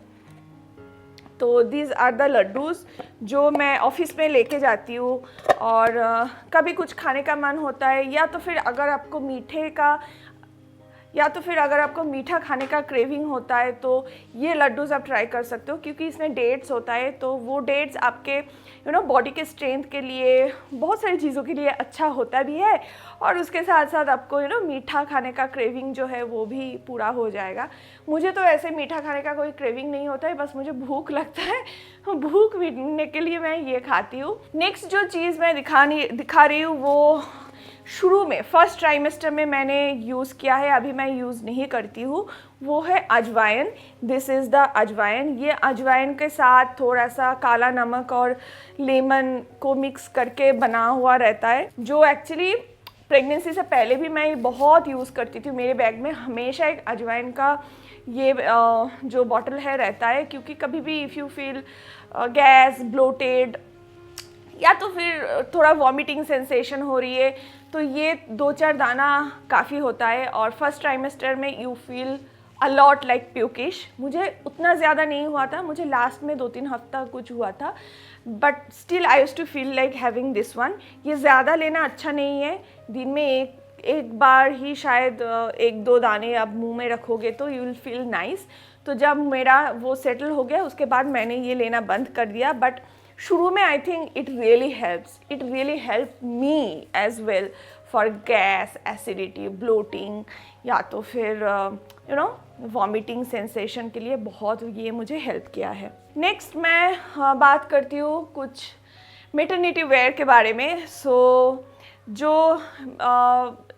तो दीज आर द लड्डूज़ जो मैं ऑफिस में लेके जाती हूँ। और कभी कुछ खाने का मन होता है, या तो फिर अगर आपको मीठा खाने का क्रेविंग होता है तो ये लड्डूज़ आप ट्राई कर सकते हो, क्योंकि इसमें डेट्स होता है। तो वो डेट्स आपके बॉडी के स्ट्रेंथ के लिए, बहुत सारी चीज़ों के लिए अच्छा होता भी है, और उसके साथ साथ आपको मीठा खाने का क्रेविंग जो है वो भी पूरा हो जाएगा। मुझे तो ऐसे मीठा खाने का कोई क्रेविंग नहीं होता है, बस मुझे भूख लगता है, भूख मिटने के लिए मैं ये खाती हूँ। नेक्स्ट जो चीज़ मैं दिखा रही हूँ वो शुरू में फर्स्ट ट्राइमेस्टर में मैंने यूज़ किया है, अभी मैं यूज़ नहीं करती हूँ, वो है अजवाइन। दिस इज़ द अजवाइन। ये अजवाइन के साथ थोड़ा सा काला नमक और लेमन को मिक्स करके बना हुआ रहता है, जो एक्चुअली प्रेगनेंसी से पहले भी मैं बहुत यूज़ करती थी। मेरे बैग में हमेशा एक अजवाइन का ये जो बॉटल है रहता है, क्योंकि कभी भी if you feel gas, bloated, या तो फिर थोड़ा वॉमिटिंग सेंसेशन हो रही है, तो ये 2-4 दाना काफ़ी होता है। और फर्स्ट ट्राइमेस्टर में you feel a lot like pukish. मुझे उतना ज़्यादा नहीं हुआ था, मुझे लास्ट में 2-3 हफ्ता कुछ हुआ था, but still I used to feel like having this one. ये ज़्यादा लेना अच्छा नहीं है, दिन में एक बार ही शायद 1-2 दाने आप मुंह में रखोगे तो यू विल फील नाइस। तो जब मेरा वो सेटल हो गया उसके बाद मैंने ये लेना बंद कर दिया, बट शुरू में I think it really help me as well for gas, acidity, bloating, या तो फिर वॉमिटिंग सेंसेशन के लिए बहुत ये मुझे हेल्प किया है। नेक्स्ट मैं बात करती हूँ कुछ मैटरनिटी वेयर के बारे में। जो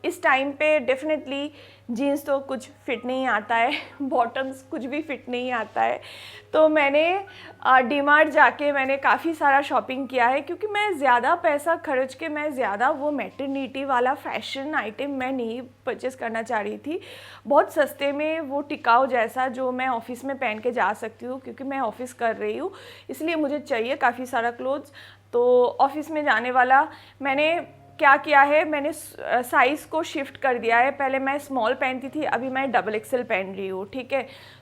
इस टाइम पे डेफिनेटली जीन्स तो कुछ फिट नहीं आता है, बॉटम्स कुछ भी फिट नहीं आता है। तो मैंने डीमार्ट जाके मैंने काफ़ी सारा शॉपिंग किया है, क्योंकि मैं ज़्यादा पैसा खर्च के मैं ज़्यादा वो मैटरनिटी वाला फैशन आइटम मैं नहीं परचेज़ करना चाह रही थी। बहुत सस्ते में वो टिकाऊ जैसा जो मैं ऑफ़िस में पहन के जा सकती हूँ, क्योंकि मैं ऑफ़िस कर रही हूँ, इसलिए मुझे चाहिए काफ़ी सारा क्लोथ्स। तो ऑफ़िस में जाने वाला मैंने क्या किया है, मैंने साइज़ को शिफ्ट कर दिया है। पहले मैं स्मॉल पहनती थी, अभी मैं XXL पहन रही हूँ, ठीक है।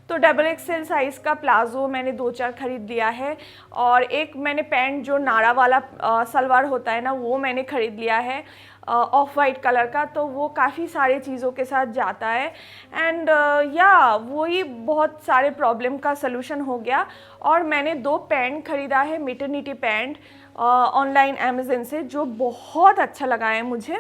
तो XXL साइज़ का प्लाज़ो मैंने 2-4 खरीद लिया है, और एक मैंने पैंट जो नाड़ा वाला सलवार होता है ना, वो मैंने ख़रीद लिया है ऑफ वाइट कलर का। तो वो काफ़ी सारे चीज़ों के साथ जाता है, एंड वही बहुत सारे प्रॉब्लम का सलूशन हो गया। और मैंने 2 पैंट ख़रीदा है, मैटरनिटी पैंट, ऑनलाइन अमेज़न से, जो बहुत अच्छा लगा है मुझे,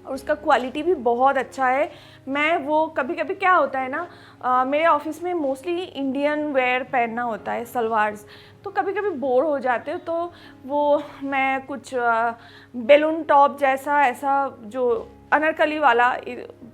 और उसका क्वालिटी भी बहुत अच्छा है। मैं वो कभी कभी क्या होता है ना, मेरे ऑफिस में मोस्टली इंडियन वेयर पहनना होता है, सलवार्स, तो कभी कभी बोर हो जाते हो, तो वो मैं कुछ बेलून टॉप जैसा, ऐसा जो अनारकली वाला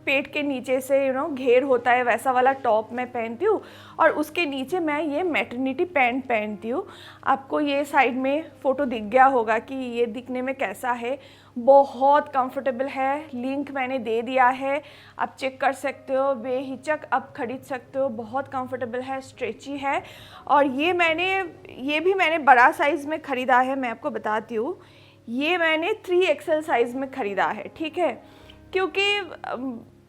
पेट के नीचे से घेर होता है, वैसा वाला टॉप मैं पहनती हूँ, और उसके नीचे मैं ये मैटरनिटी पैंट पहनती हूँ। आपको ये साइड में फ़ोटो दिख गया होगा कि ये दिखने में कैसा है। बहुत कंफर्टेबल है, लिंक मैंने दे दिया है, आप चेक कर सकते हो, बेहिचक आप खरीद सकते हो। बहुत कंफर्टेबल है, स्ट्रेची है। और ये भी मैंने बड़ा साइज़ में ख़रीदा है, मैं आपको बताती हूँ। ये मैंने 3XL साइज़ में ख़रीदा है, ठीक है, क्योंकि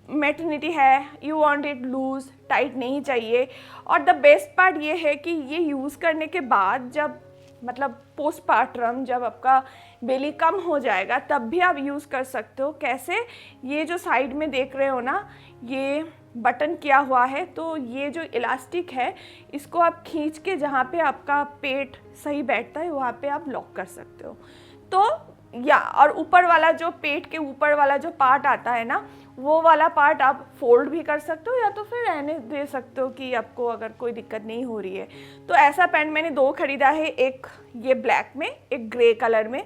मैटरनिटी है, you want it loose, tight नहीं चाहिए। और द बेस्ट पार्ट ये है कि ये यूज़ करने के बाद, जब मतलब पोस्टपार्टम, जब आपका बेली कम हो जाएगा, तब भी आप यूज़ कर सकते हो। कैसे? ये जो साइड में देख रहे हो ना, ये बटन किया हुआ है, तो ये जो इलास्टिक है, इसको आप खींच के जहाँ पे आपका पेट सही बैठता है वहाँ पे आप लॉक कर सकते हो। तो और ऊपर वाला जो पेट के ऊपर वाला जो पार्ट आता है ना, वो वाला पार्ट आप फोल्ड भी कर सकते हो, या तो फिर रहने दे सकते हो कि आपको अगर कोई दिक्कत नहीं हो रही है। तो ऐसा पैंट मैंने 2 खरीदा है, एक ये ब्लैक में, एक ग्रे कलर में,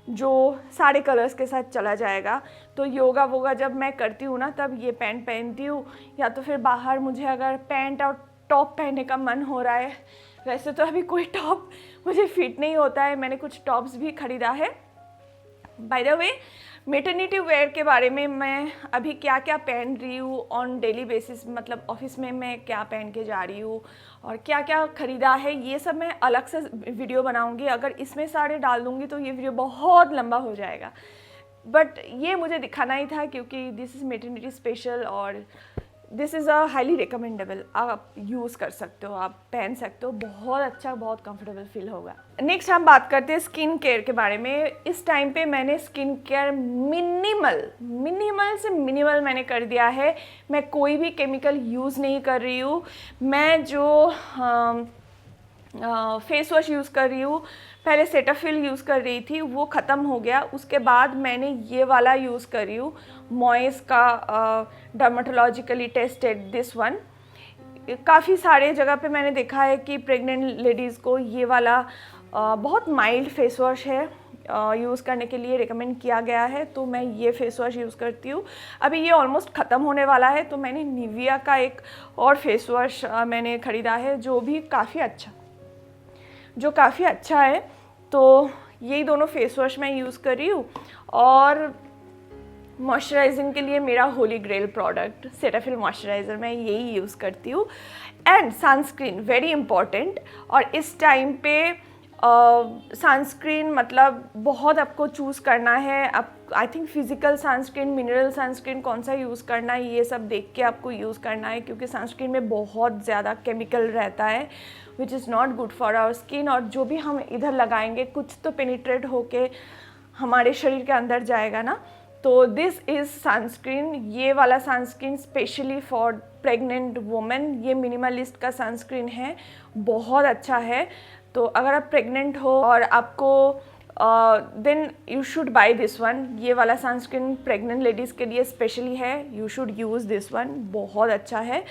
जो सारे कलर्स के साथ चला जाएगा। तो योगा वोगा जब मैं करती हूँ ना, तब ये पैंट पहनती हूँ, या तो फिर बाहर मुझे अगर पैंट और टॉप पहनने का मन हो रहा है। वैसे तो अभी कोई टॉप मुझे फिट नहीं होता है, मैंने कुछ टॉप्स भी ख़रीदा है। By the way, maternity wear के बारे में मैं अभी क्या क्या पहन रही हूँ ऑन डेली बेसिस, मतलब ऑफिस में मैं क्या पहन के जा रही हूँ और क्या क्या ख़रीदा है, ये सब मैं अलग से वीडियो बनाऊँगी। अगर इसमें सारे डाल दूँगी तो ये वीडियो बहुत लंबा हो जाएगा, बट ये मुझे दिखाना ही था क्योंकि दिस इज़ मेटर्निटी स्पेशल और this is a highly recommendable. आप यूज़ कर सकते हो, आप पहन सकते हो, बहुत अच्छा, बहुत कंफर्टेबल फील होगा। नेक्स्ट हम बात करते हैं स्किन केयर के बारे में। इस टाइम पे मैंने स्किन केयर मिनिमल से मिनिमल मैंने कर दिया है। मैं कोई भी केमिकल यूज़ नहीं कर रही हूँ। मैं जो फेस वॉश यूज़ कर रही हूँ, पहले सेटाफिल यूज़ कर रही थी, वो ख़त्म हो गया। उसके बाद मैंने ये वाला यूज़ कर रही हूँ, मॉइस का डर्मेटोलॉजिकली टेस्टेड दिस वन। काफ़ी सारे जगह पे मैंने देखा है कि प्रेग्नेंट लेडीज़ को ये वाला बहुत माइल्ड फेस वॉश है, यूज़ करने के लिए रिकमेंड किया गया है, तो मैं ये फेस वॉश यूज़ करती हूँ। अभी ये ऑलमोस्ट ख़त्म होने वाला है, तो मैंने निविया का एक और फेस वॉश मैंने ख़रीदा है जो काफ़ी अच्छा है। तो यही दोनों फेस वॉश मैं यूज़ कर रही हूँ। और मॉइस्चराइजिंग के लिए मेरा holy grail product Cetaphil moisturiser, मैं यही यूज़ करती हूँ। And sunscreen very important. और इस टाइम पे सनस्क्रीन मतलब बहुत आपको चूज़ करना है। आप I think physical sunscreen, mineral sunscreen कौन सा यूज़ करना है, ये सब देख के आपको यूज़ करना है, क्योंकि सनस्क्रीन में बहुत ज़्यादा केमिकल रहता है which is not good for our skin. और जो भी हम इधर लगाएंगे कुछ तो पेनिट्रेट होके हमारे शरीर के अंदर जाएगा ना। तो दिस इज़ सनस्क्रीन, ये वाला sunscreen specially for pregnant women. ये मिनिमलिस्ट का सनस्क्रीन है, बहुत अच्छा है। तो अगर आप प्रेग्नेंट हो और आपको then you should buy this one. ये वाला सनस्क्रीन प्रेग्नेंट लेडीज़ के लिए स्पेशली है, you should use this one, बहुत अच्छा है।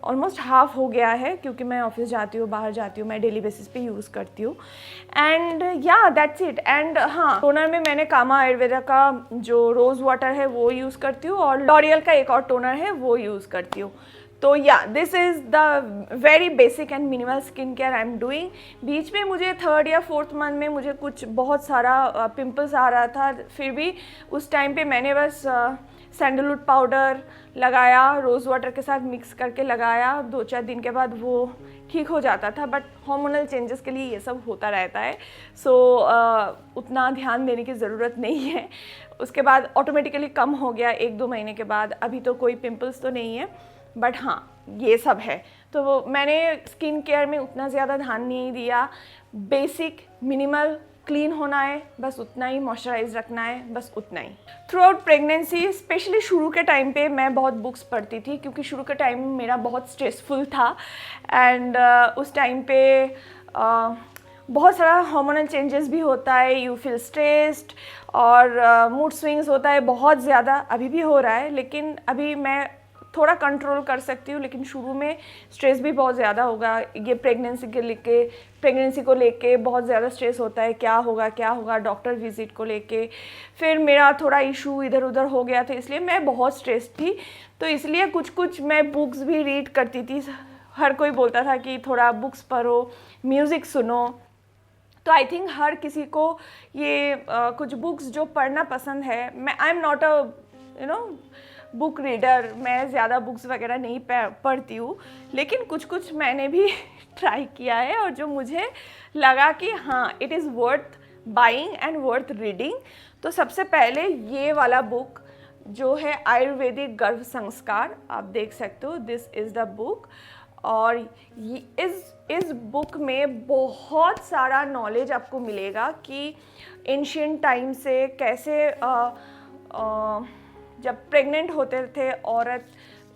ऑलमोस्ट हाफ हो गया है क्योंकि मैं ऑफिस जाती हूँ, बाहर जाती हूँ, मैं डेली बेसिस पे यूज़ करती हूँ। एंड या दैट्स इट। एंड हाँ, टोनर में मैंने कामा आयुर्वेदा का जो रोज़ वाटर है वो यूज़ करती हूँ, और लॉरियल का एक और टोनर है वो यूज़ करती हूँ। तो yeah this is the very basic and minimal skin care I am doing. बीच में मुझे 3rd या 4th मंथ में मुझे कुछ बहुत सारा पिंपल्स आ रहा था, फिर भी उस टाइम पे मैंने बस सैंडलवुड पाउडर लगाया, रोज़ वाटर के साथ मिक्स करके लगाया, 2-4 दिन के बाद वो ठीक हो जाता था। बट हार्मोनल चेंजेस के लिए ये सब होता रहता है, सो उतना ध्यान देने की ज़रूरत नहीं है। उसके बाद ऑटोमेटिकली कम हो गया 1-2 महीने के बाद। अभी तो कोई पिंपल्स तो नहीं है, बट हाँ ये सब है। तो मैंने स्किन केयर में उतना ज़्यादा ध्यान नहीं दिया। बेसिक मिनिमल क्लीन होना है, बस उतना ही, मॉइस्चराइज रखना है, बस उतना ही। थ्रू आउट प्रेगनेंसी, स्पेशली शुरू के टाइम पे मैं बहुत बुक्स पढ़ती थी, क्योंकि शुरू के टाइम मेरा बहुत स्ट्रेसफुल था। एंड उस टाइम पे बहुत सारा हार्मोनल चेंजेस भी होता है, यू फील स्ट्रेस्ड और मूड स्विंग्स होता है बहुत ज़्यादा। अभी भी हो रहा है, लेकिन अभी मैं थोड़ा कंट्रोल कर सकती हूँ। लेकिन शुरू में स्ट्रेस भी बहुत ज़्यादा होगा। ये प्रेगनेंसी को लेके बहुत ज़्यादा स्ट्रेस होता है, क्या होगा डॉक्टर विजिट को लेके। फिर मेरा थोड़ा इशू इधर उधर हो गया था, इसलिए मैं बहुत स्ट्रेस थी। तो इसलिए कुछ मैं बुक्स भी रीड करती थी। हर कोई बोलता था कि थोड़ा बुक्स पढ़ो, म्यूज़िक सुनो। तो आई थिंक हर किसी को ये कुछ बुक्स जो पढ़ना पसंद है। I am not a book reader, मैं ज़्यादा बुक्स वगैरह नहीं पढ़ती हूँ, लेकिन कुछ मैंने भी ट्राई किया है और जो मुझे लगा कि हाँ it is worth buying and worth reading. तो सबसे पहले ये वाला बुक जो है आयुर्वेदिक गर्भ संस्कार, आप देख सकते हो, दिस इज़ द बुक। और इस बुक में बहुत सारा नॉलेज आपको मिलेगा कि एंशिएंट टाइम से कैसे जब प्रेग्नेंट होते थे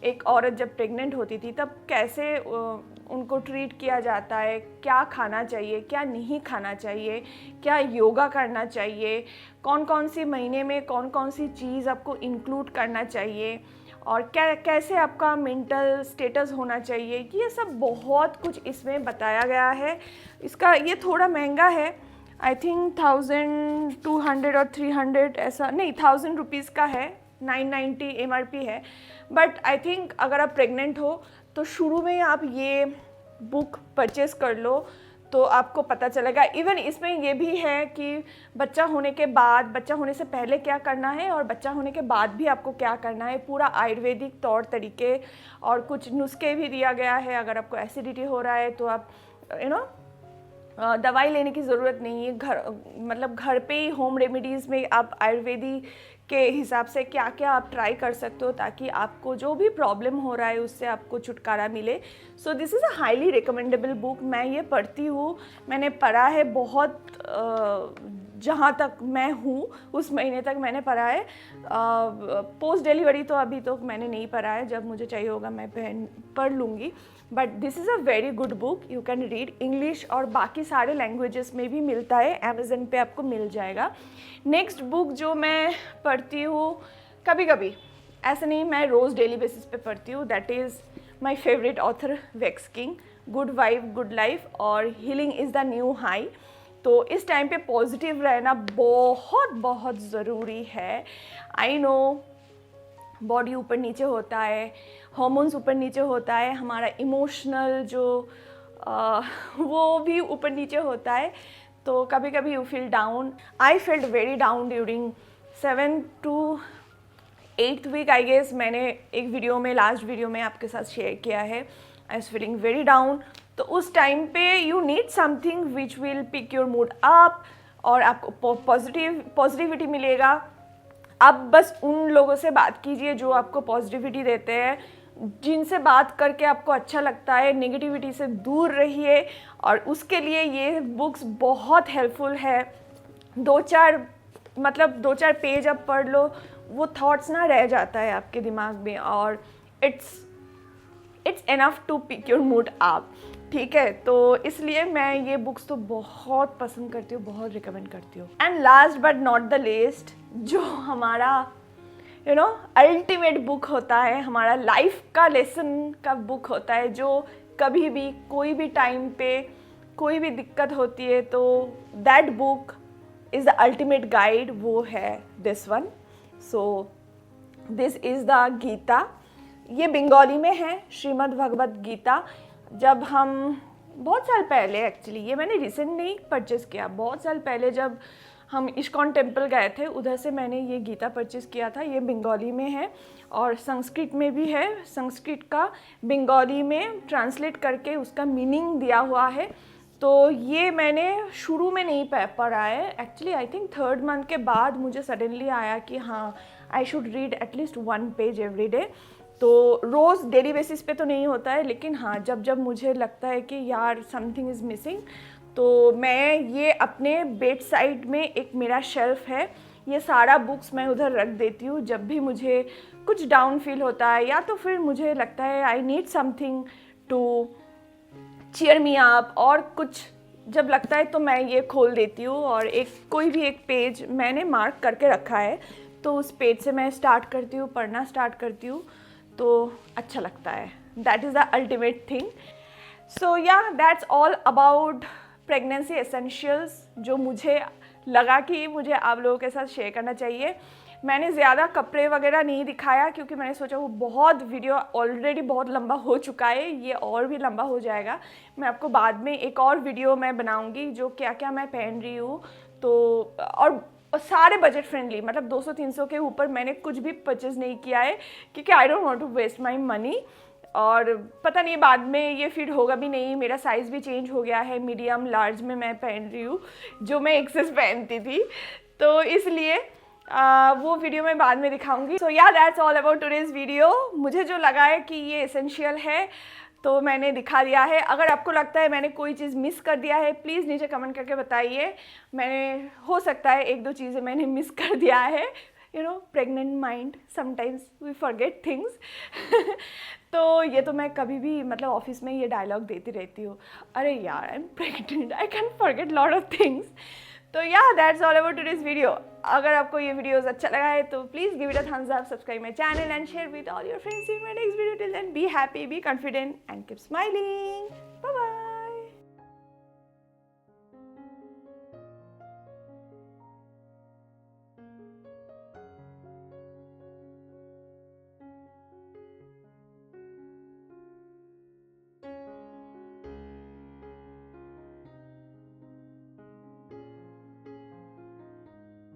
एक औरत जब प्रेग्नेंट होती थी तब कैसे उनको ट्रीट किया जाता है, क्या खाना चाहिए, क्या नहीं खाना चाहिए, क्या योगा करना चाहिए, कौन कौन सी महीने में कौन कौन सी चीज़ आपको इंक्लूड करना चाहिए, और कैसे आपका मेंटल स्टेटस होना चाहिए। ये सब बहुत कुछ इसमें बताया गया है। इसका ये थोड़ा महंगा है, आई थिंक 1200 और 300 ऐसा नहीं, 1000 रुपीज़ का है, 990 MRP है। बट आई थिंक अगर आप प्रेग्नेंट हो तो शुरू में आप ये बुक परचेस कर लो तो आपको पता चलेगा। इवन इसमें ये भी है कि बच्चा होने के बाद, बच्चा होने से पहले क्या करना है और बच्चा होने के बाद भी आपको क्या करना है, पूरा आयुर्वेदिक तौर तरीके और कुछ नुस्खे भी दिया गया है। अगर आपको एसिडिटी हो रहा है तो आप दवाई लेने की ज़रूरत नहीं है, घर पे ही होम रेमेडीज़ में आप आयुर्वेदिक के हिसाब से क्या क्या आप ट्राई कर सकते हो ताकि आपको जो भी प्रॉब्लम हो रहा है उससे आपको छुटकारा मिले। सो this is a highly recommendable book. मैं ये पढ़ती हूँ, मैंने पढ़ा है बहुत, जहाँ तक मैं हूँ उस महीने तक मैंने पढ़ा है। पोस्ट डिलीवरी तो अभी तो मैंने नहीं पढ़ा है, जब मुझे चाहिए होगा मैं पढ़ लूँगी। But this is a very good book, you can read. English और बाकी सारे लैंग्वेजेस में भी मिलता है, अमेज़न पे आपको मिल जाएगा। नेक्स्ट बुक जो मैं पढ़ती हूँ कभी कभी, ऐसा नहीं मैं रोज़ डेली बेसिस पे पढ़ती हूँ, that is my favourite author Vex King, good wife good life और healing is the new high. तो इस टाइम पे पॉजिटिव रहना बहुत बहुत ज़रूरी है। आई नो बॉडी ऊपर नीचे होता है, हार्मोन्स ऊपर नीचे होता है, हमारा इमोशनल जो वो भी ऊपर नीचे होता है। तो कभी कभी you feel down. I felt very down during 7 to 8th week I guess. मैंने एक वीडियो में, लास्ट वीडियो में आपके साथ शेयर किया है, I was feeling very down. तो उस टाइम पे you need something which will pick your mood up और आपको पॉजिटिविटी मिलेगा। आप बस उन लोगों से बात कीजिए जो आपको पॉजिटिविटी देते हैं, जिनसे बात करके आपको अच्छा लगता है, नेगेटिविटी से दूर रहिए। और उसके लिए ये बुक्स बहुत हेल्पफुल है। 2-4 पेज आप पढ़ लो, वो थॉट्स ना रह जाता है आपके दिमाग में और it's enough to pick your mood up, ठीक है। तो इसलिए मैं ये बुक्स तो बहुत पसंद करती हूँ, बहुत रिकमेंड करती हूँ। And last but not the least, जो हमारा अल्टीमेट बुक होता है, हमारा लाइफ का लेसन का बुक होता है, जो कभी भी कोई भी टाइम पे कोई भी दिक्कत होती है तो that book is the ultimate guide, वो है this one. So this is the Gita. ये बंगाली में है, श्रीमद् भगवद गीता। जब हम बहुत साल पहले, एक्चुअली ये मैंने रिसेंट नहीं परचेज़ किया, बहुत साल पहले जब हम इस्कॉन टेम्पल गए थे उधर से मैंने ये गीता परचेज़ किया था। ये बंगाली में है और संस्कृत में भी है। संस्कृत का बंगाली में ट्रांसलेट करके उसका मीनिंग दिया हुआ है। तो ये मैंने शुरू में नहीं पढ़ा है, actually I think 3rd month के बाद मुझे सडनली आया कि हाँ I should read at least 1 page every day. तो रोज़ डेली बेसिस पे तो नहीं होता है, लेकिन हाँ जब जब मुझे लगता है कि यार समथिंग इज़ मिसिंग, तो मैं ये अपने बेड साइड में एक मेरा शेल्फ है, ये सारा बुक्स मैं उधर रख देती हूँ। जब भी मुझे कुछ डाउन फील होता है या तो फिर मुझे लगता है I need something to cheer me up और कुछ जब लगता है तो मैं ये खोल देती हूँ और कोई भी एक पेज मैंने मार्क करके रखा है, तो उस पेज से मैं स्टार्ट करती हूँ, पढ़ना स्टार्ट करती हूँ, तो अच्छा लगता है। That is the ultimate thing. So yeah that's all about pregnancy essentials, जो मुझे लगा कि मुझे आप लोगों के साथ शेयर करना चाहिए। मैंने ज़्यादा कपड़े वगैरह नहीं दिखाया क्योंकि मैंने सोचा वो बहुत वीडियो ऑलरेडी बहुत लंबा हो चुका है, ये और भी लंबा हो जाएगा। मैं आपको बाद में एक और वीडियो मैं बनाऊंगी जो क्या क्या मैं पहन रही हूँ। तो और सारे बजट फ्रेंडली, मतलब 200-300 के ऊपर मैंने कुछ भी परचेज़ नहीं किया है क्योंकि I don't want to waste my money. और पता नहीं बाद में ये फिट होगा भी नहीं, मेरा साइज़ भी चेंज हो गया है, मीडियम लार्ज में मैं पहन रही हूँ जो मैं एक्सेस पहनती थी, तो इसलिए वो वीडियो मैं बाद में दिखाऊंगी। सो yeah that's all about today's video. मुझे जो लगा है कि ये एसेंशियल है तो मैंने दिखा दिया है। अगर आपको लगता है मैंने कोई चीज़ मिस कर दिया है प्लीज़ नीचे कमेंट करके बताइए। मैंने हो सकता है 1-2 चीज़ें मैंने मिस कर दिया है, pregnant mind sometimes we forget things. तो ये तो मैं कभी भी मतलब ऑफिस में ये डायलॉग देती रहती हूँ, अरे यार I am pregnant, I can forget lot of things. तो या that's all about today's video. अगर आपको ये वीडियोस अच्छा लगा है तो please give it a thumbs up, subscribe my channel and share with all your friends. See you in my next video. Till then be happy, be confident and keep smiling. Bye bye.